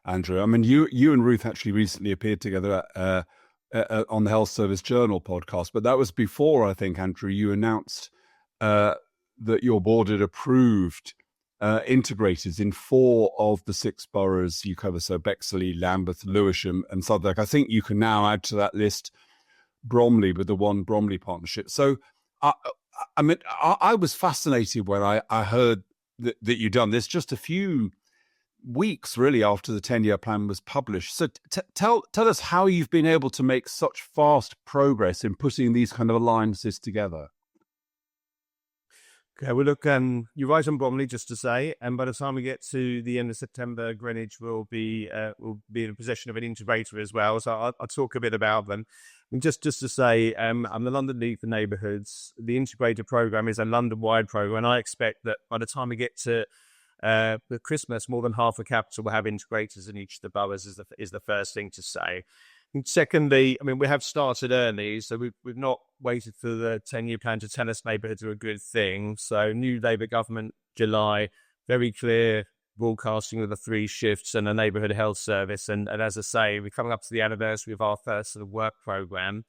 Andrew. I mean, you and Ruth actually recently appeared together on the Health Service Journal podcast, but that was before, I think, Andrew, you announced that your board had approved integrators in 4 of the 6 boroughs you cover, so Bexley, Lambeth, Lewisham and Southwark. I think you can now add to that list Bromley with the One Bromley partnership. So, I mean, I was fascinated when I heard that you'd done this just a few weeks really after the 10-year plan was published. So tell us how you've been able to make such fast progress in putting these kind of alliances together. Okay, well, look, you're right on Bromley, just to say, and by the time we get to the end of September, Greenwich will be in possession of an integrator as well. So I'll talk a bit about them. And just to say, I'm the London League for Neighbourhoods. The integrator program is a London-wide program, and I expect that by the time we get to Christmas, more than half the capital will have integrators in each of the boroughs. Is the first thing to say. And secondly, I mean, we have started early, so we've not waited for the 10-year plan to tell us neighbourhoods are a good thing. So new Labour government, July, very clear broadcasting of the 3 shifts and a neighbourhood health service. And as I say, we're coming up to the anniversary of our first sort of work programme.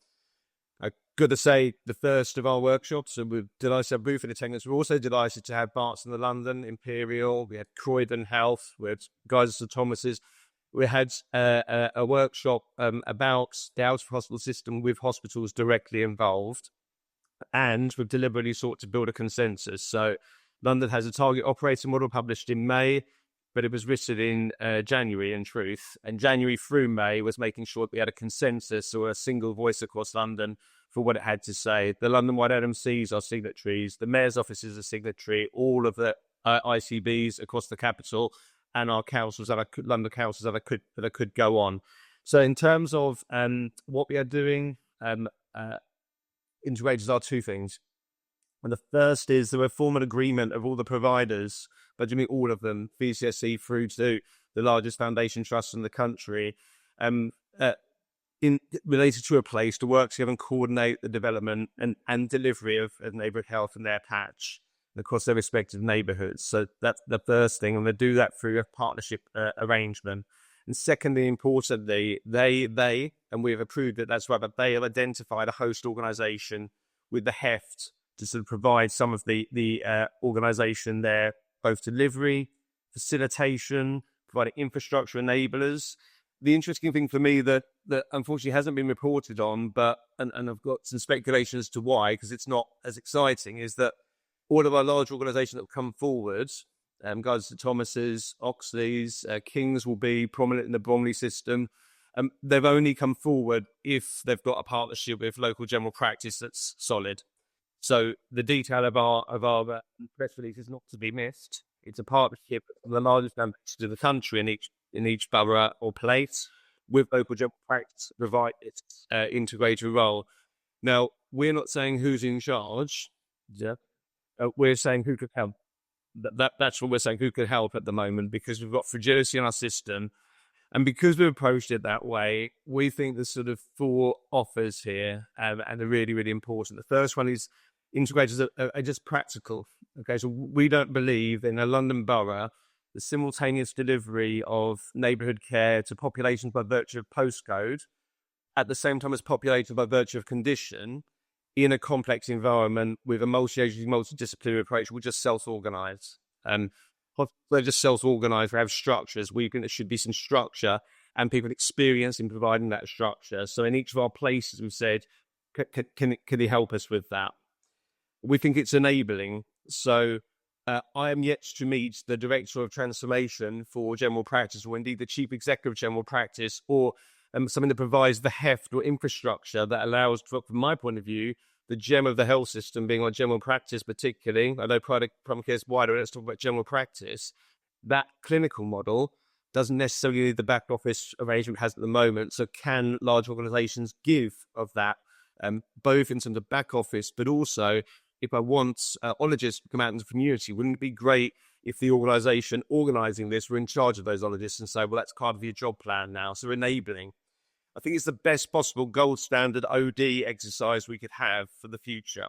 Good to say, the first of our workshops, and we're delighted to have Ruth in attendance. We're also delighted to have Barts in the London, Imperial, we had Croydon Health, we had Guys of St Thomas's. We had a workshop about the out-of-hospital system with hospitals directly involved, and we've deliberately sought to build a consensus. So London has a target operating model published in May, but it was written in January, in truth. And January through May was making sure that we had a consensus or a single voice across London for what it had to say. The London-wide LMCs are signatories, the Mayor's office is a signatory, all of the ICBs across the capital, and our councils, London councils that could go on. So in terms of what we are doing, integrators are 2 things. And the first is the formal agreement of all the providers, but I mean all of them, VCSE through to the largest foundation trust in the country, in related to a place to work together and coordinate the development and delivery of neighbourhood health in their patch across their respective neighbourhoods. So that's the first thing, and they do that through a partnership arrangement. And secondly, importantly, they, and we have approved it, that's right, but they have identified a host organisation with the heft to sort of provide some of the organisation there, both delivery, facilitation, providing infrastructure enablers. The interesting thing for me that unfortunately hasn't been reported on, but and I've got some speculation as to why, because it's not as exciting, is that all of our large organisations that have come forward, Guys of St Thomas's, Oxley's, King's will be prominent in the Bromley system. They've only come forward if they've got a partnership with local general practice that's solid. So the detail of our press release is not to be missed. It's a partnership with the largest foundations in the country in each borough or place with local general practice to provide its integrator role. Now, we're not saying who's in charge. Yeah. We're saying who could help. That's what we're saying, who could help at the moment, because we've got fragility in our system. And because we've approached it that way, we think there's sort of 4 offers here, and they're really, really important. The first one is integrators are just practical. Okay, so we don't believe in a London borough the simultaneous delivery of neighbourhood care to populations by virtue of postcode at the same time as population by virtue of condition in a complex environment with a multi-agency, multidisciplinary approach will just self-organise. They just self-organise, we have structures. We think there should be some structure and people experience in providing that structure. So in each of our places, we've said, can he help us with that? We think it's enabling. So I am yet to meet the Director of Transformation for General Practice, or indeed the Chief Executive of General Practice, or something that provides the heft or infrastructure that allows, from my point of view, the gem of the health system being on general practice particularly. I know primary care is wider, let's talk about general practice. That clinical model doesn't necessarily need the back office arrangement it has at the moment. So can large organisations give of that, both in terms of back office, but also if I want ologists to come out into the community, wouldn't it be great if the organisation organising this were in charge of those ologists and say, well, that's part of your job plan now. So enabling. I think it's the best possible gold standard OD exercise we could have for the future.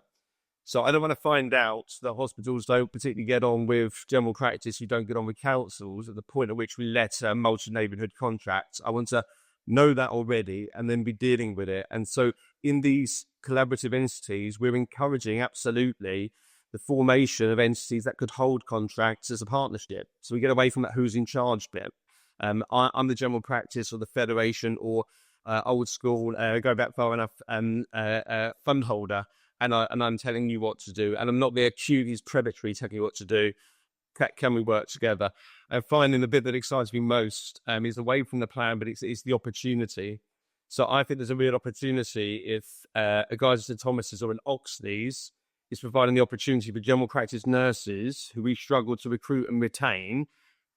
So I don't want to find out that hospitals don't particularly get on with general practice, who don't get on with councils at the point at which we let multi-neighbourhood contracts. I want to know that already and then be dealing with it. And so in these collaborative entities, we're encouraging absolutely the formation of entities that could hold contracts as a partnership. So we get away from that who's in charge bit. I'm the general practice or the federation or old school, go back far enough, fund holder. And I'm telling you what to do. And I'm not the acute, he's predatory telling you what to do. Can we work together? And finding the bit that excites me most is away from the plan, but it's the opportunity. So I think there's a real opportunity if a guy at St Thomas's or an Oxley's is providing the opportunity for general practice nurses who we struggle to recruit and retain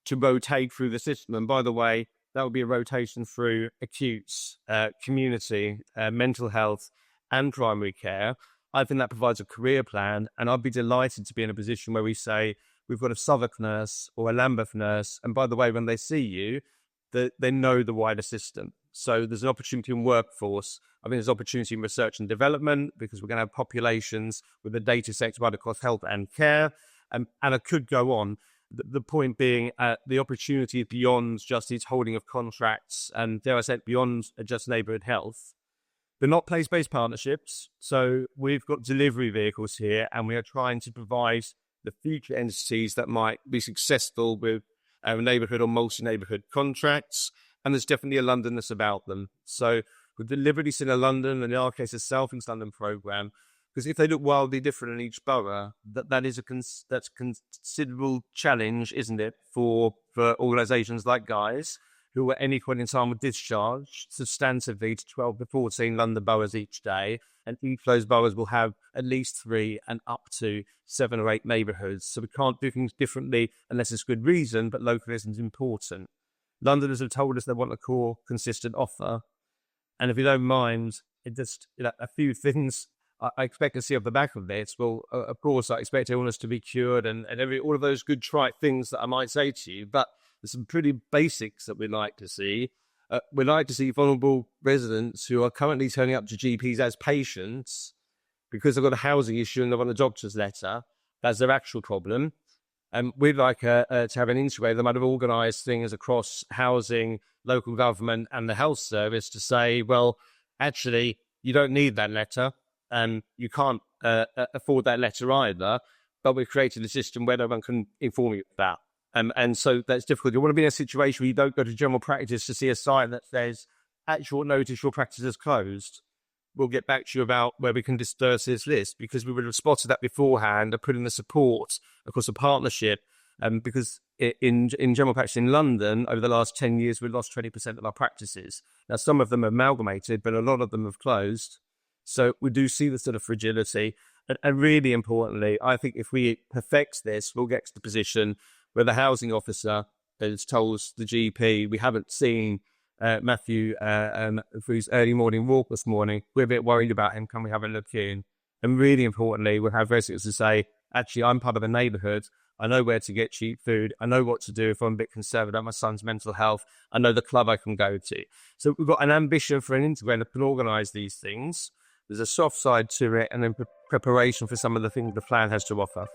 to rotate through the system. And by the way, that would be a rotation through acutes, community, mental health, and primary care. I think that provides a career plan, and I'd be delighted to be in a position where we say we've got a Southwark nurse or a Lambeth nurse, and by the way, when they see you, they know the wider system. So there's an opportunity in workforce. I think there's opportunity in research and development because we're going to have populations with a data set right across health and care, and I could go on. The point being, the opportunity is beyond just its holding of contracts, and dare I say, beyond just neighbourhood health. They're not place-based partnerships. So we've got delivery vehicles here, and we are trying to provide the future entities that might be successful with neighbourhood or multi-neighbourhood contracts. And there's definitely a Londonness about them. So we've deliberately seen a London, and in our case, a South East London programme, because if they look wildly different in each borough, that's a considerable challenge, isn't it, for organisations like Guy's, who at any point in time would discharge substantively to 12 to 14 London boroughs each day. And each of those boroughs will have at least 3 and up to 7 or 8 neighbourhoods. So we can't do things differently unless it's good reason, but localism is important. Londoners have told us they want a core, consistent offer. And if you don't mind, a few things I expect to see off the back of this. Well, of course, I expect illness to be cured and all of those good trite things that I might say to you, but there's some pretty basics that we'd like to see. We'd like to see vulnerable residents who are currently turning up to GPs as patients because they've got a housing issue and they want a doctor's letter. That's their actual problem. And we'd like to have an integrator that might have organised things across housing, local government and the health service to say, well, actually, you don't need that letter and you can't afford that letter either, but we've created a system where no one can inform you of that. And so that's difficult. You want to be in a situation where you don't go to general practice to see a sign that says, at short notice, your practice is closed. We'll get back to you about where we can disperse this list, because we would have spotted that beforehand and put in the support, of course, a partnership. Because in general practice in London, over the last 10 years, we've lost 20% of our practices. Now, some of them are amalgamated, but a lot of them have closed. So we do see the sort of fragility. And really importantly, I think if we perfect this, we'll get to the position where the housing officer has told the GP, we haven't seen Matthew for his early morning walk this morning. We're a bit worried about him. Can we have a look in? And really importantly, we'll have residents to say, actually, I'm part of a neighbourhood. I know where to get cheap food. I know what to do if I'm a bit concerned about my son's mental health. I know the club I can go to. So we've got an ambition for an integrator that can organise these things. There's a soft side to it, and then preparation for some of the things the plan has to offer.